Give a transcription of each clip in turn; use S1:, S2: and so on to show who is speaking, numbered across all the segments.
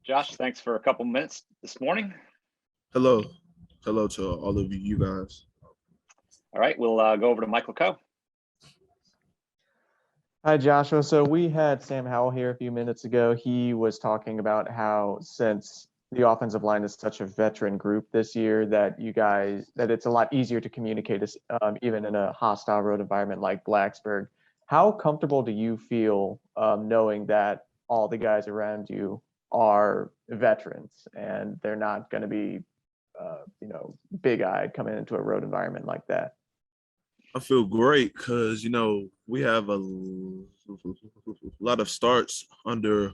S1: Josh, thanks for a couple minutes this morning.
S2: Hello. Hello to all of you guys.
S1: All right, we'll go over to Michael Coe.
S3: Hi, Joshua. So we had Sam Howell here a few minutes ago. He was talking about how since the offensive line is such a veteran group this year that it's a lot easier to communicate even in a hostile road environment like Blacksburg. How comfortable do you feel knowing that all the guys around you are veterans and they're not going to be, big-eyed coming into a road environment like that?
S2: I feel great because we have a lot of starts under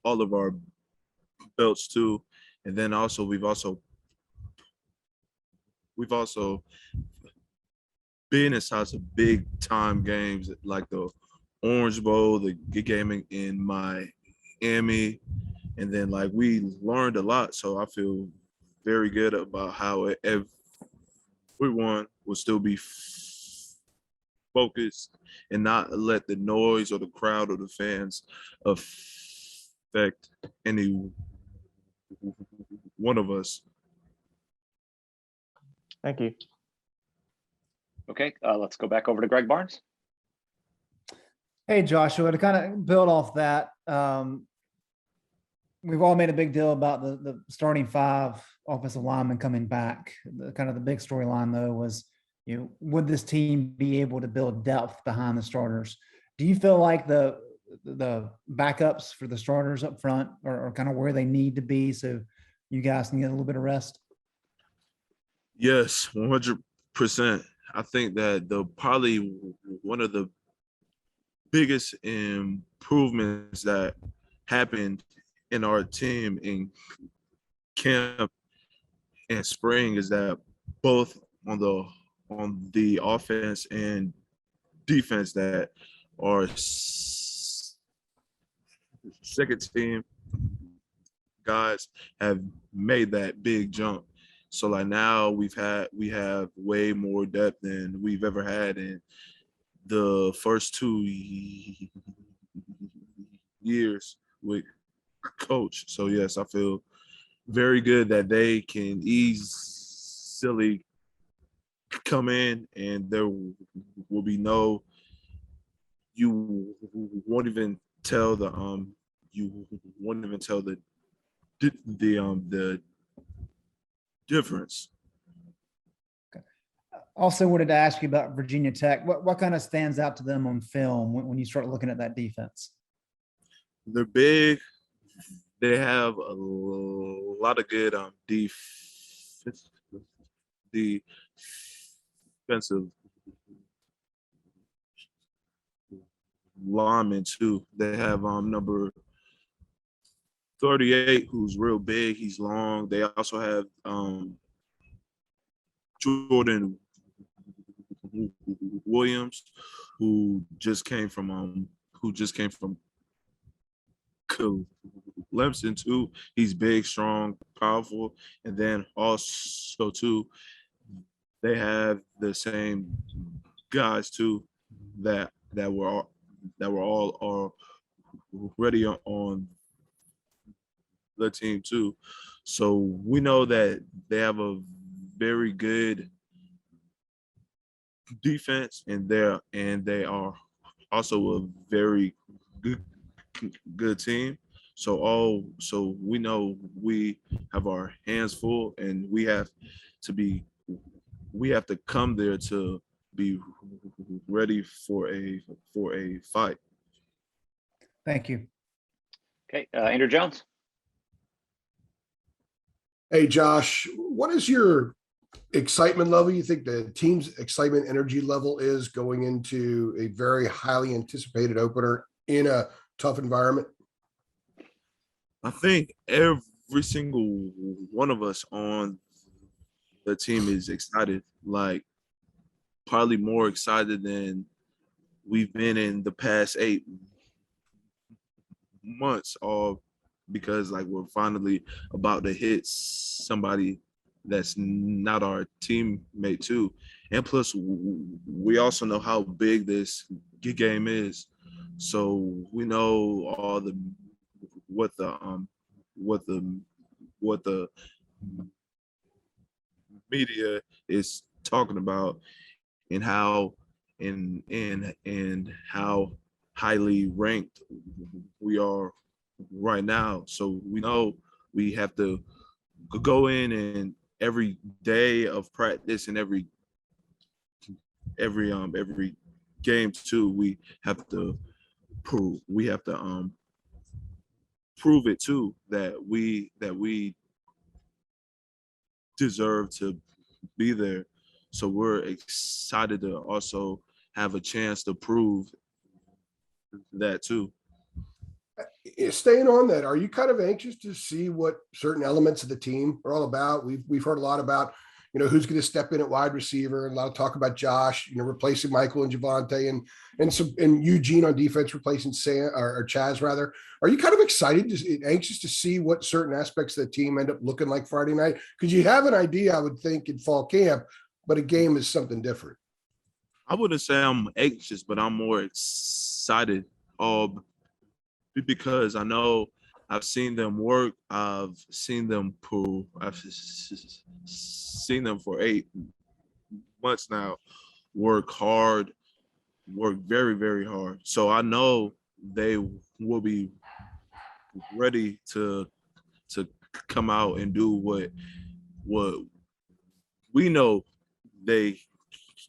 S2: all of our belts too, and then also we've also been inside some big time games like the Orange Bowl, the game in Miami, and then like we learned a lot. So I feel very good about how everyone will still be focused and not let the noise or the crowd or the fans affect any one of us.
S3: Thank you.
S1: Okay, let's go back over to Greg Barnes.
S4: Hey, Joshua, to kind of build off that, we've all made a big deal about the starting five offensive linemen coming back. Kind of the big storyline, though, was, would this team be able to build depth behind the starters? Do you feel like the backups for the starters up front are kind of where they need to be so you guys can get a little bit of rest?
S2: Yes, 100%. I think that probably one of the biggest improvements that happened in our team in camp and spring is that both on the offense and defense that our second team guys have made that big jump. So like now we have way more depth than we've ever had in the first 2 years with coach. So yes, I feel very good that they can easily come in and there will be you won't even tell the difference.
S4: Also wanted to ask you about Virginia Tech. What kind of stands out to them on film when you start looking at that defense?
S2: They're big. They have a lot of good defensive linemen too. They have number 38, who's real big. He's long. They also have Jordan Williams, who just came from Clemson too. He's big, strong, powerful, and then also too, they have the same guys too that were all already on the team too. So we know that they have a very good defense, and they are also a very good team. So we know we have our hands full, and we have to come there to be ready for a fight.
S4: Thank you.
S1: Okay, Andrew Jones.
S5: Hey, Josh, what is your excitement level? You think the team's excitement energy level is going into a very highly anticipated opener in a tough environment?
S2: I think every single one of us on the team is excited, like probably more excited than we've been in the past 8 months, all because like we're finally about to hit somebody that's not our teammate too. And plus we also know how big this game is. So we know what the what the media is talking about, and how and how highly ranked we are right now. So we know we have to go in, and every day of practice and every game too, we have to prove prove it too, that we deserve to be there. So we're excited to also have a chance to prove that too.
S5: Staying on that, are you kind of anxious to see what certain elements of the team are all about? We've heard a lot about, who's going to step in at wide receiver, and a lot of talk about Josh, replacing Michael and Javante, and Eugene on defense replacing Sam or Chaz rather. Are you kind of excited, anxious to see what certain aspects of the team end up looking like Friday night? Because you have an idea, I would think, in fall camp, but a game is something different.
S2: I wouldn't say I'm anxious, but I'm more excited. Because I know I've seen them work. I've seen them pull. I've seen them for 8 months now work hard, work very, very hard. So I know they will be ready to come out and do what we know they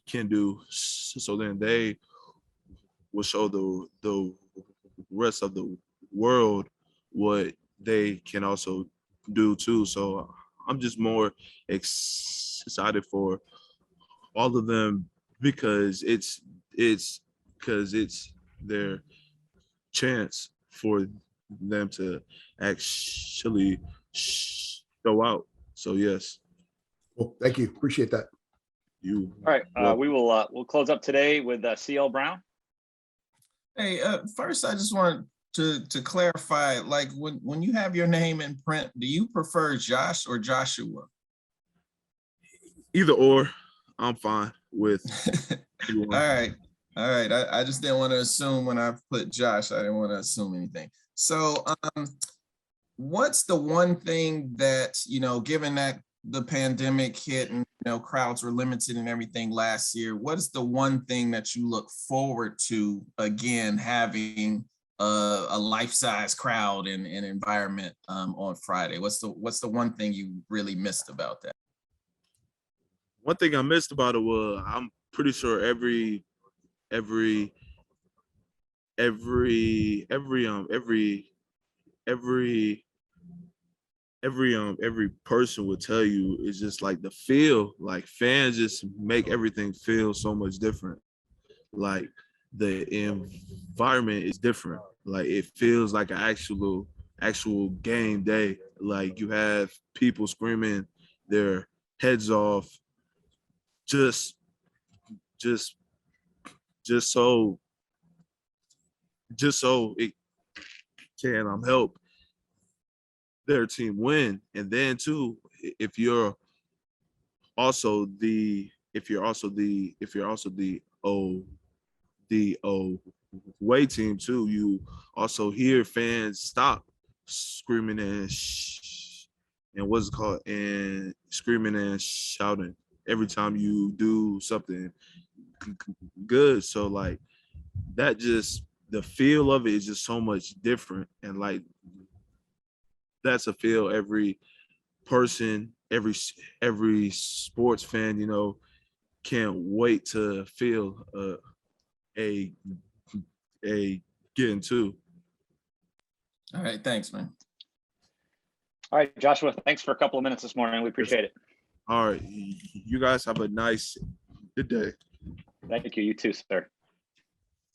S2: can do. So then they will show the rest of the world what they can also do too. So I'm just more excited for all of them, because it's their chance for them to actually show out. So yes,
S5: Well, thank you. Appreciate that.
S2: you.
S1: All right, we'll close up today with CL Brown.
S6: Hey, first, I just want to clarify, like when you have your name in print, do you prefer Josh or Joshua?
S2: Either or, I'm fine with anyone.
S6: All right. I just didn't want to assume when I put Josh, I didn't want to assume anything. So what's the one thing that, given that the pandemic hit and, crowds were limited and everything last year, what is the one thing that you look forward to, again, having a life-size crowd and environment on Friday? What's the one thing you really missed about that?
S2: One thing I missed about it was, I'm pretty sure every person would tell you, it's just like the feel, like fans just make everything feel so much different. Like the environment is different. Like it feels like an actual game day. Like you have people screaming their heads off just so it can help their team win. And then too, if you're also the away team too, you also hear fans stop screaming and what's it called, and screaming and shouting every time you do something good. So like that, just the feel of it is just so much different. And like that's a feel every person, every sports fan, can't wait to feel a get into.
S6: All right, thanks, man.
S1: All right, Joshua, thanks for a couple of minutes this morning. We appreciate it.
S2: All right, you guys have a nice good day.
S1: Thank you. You too, sir.